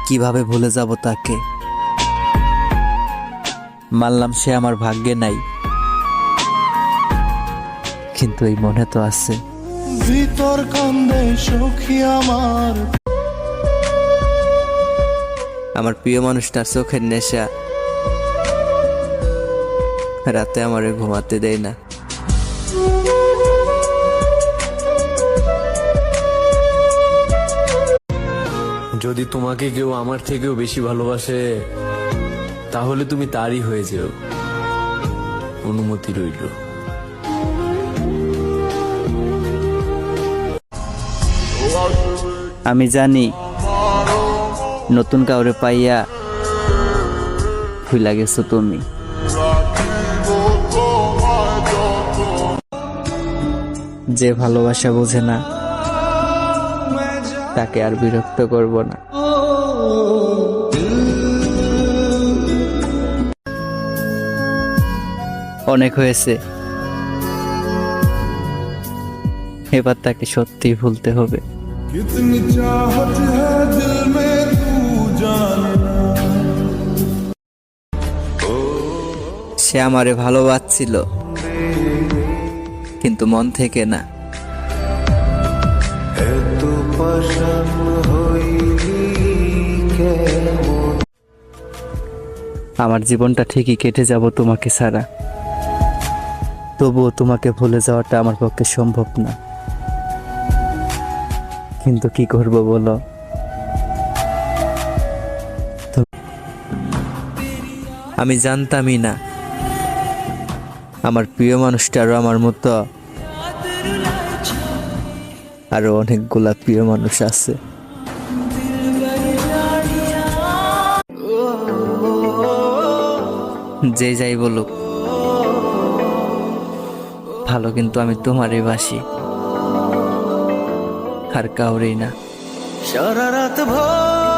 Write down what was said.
কিভাবে ভুলে যাব তাকে? মানলাম সে আমার ভাগ্যে নাই, কিন্তু এই মনে তো আছে। ভিতর কান্দে সখী আমার প্রিয় মানুষটার চোখের নেশা রাতে আমারে ঘুমাতে দেয় না। যদি তোমাকে কেউ আমার থেকেও বেশি ভালোবাসে, তাহলে তুমি তারই হয়ে যেও। অনুমতি রইল। আমি জানি নতুন কাউরে পাইয়া ভুলা গেছো তুমি। যে ভালোবাসা বোঝে না তাকে আর বিরক্ত করব না। অনেক হয়েছে, এবার তাকে সত্যি ভুলতে হবে। कितनी चाहत है दिल में तू जाने ना। সে আমারে ভালোবাসছিল, কিন্তু মন থেকে না। আমার জীবনটা ঠিকই কেটে যাব তোমাকে ছাড়া, তবুও তোমাকে ভুলে যাওয়াটা আমার পক্ষে সম্ভব না। কিন্তু কি করব বলো? আমি জানতামই না আমার প্রিয় মানুষটারও আমার মতো আরো অনেকগুলা প্রিয় মানুষ আছে। যে যাই বলুক, ভালো কিন্তু আমি তোমারই বাসি, আর কাউরেই না। সারা রাত ভোর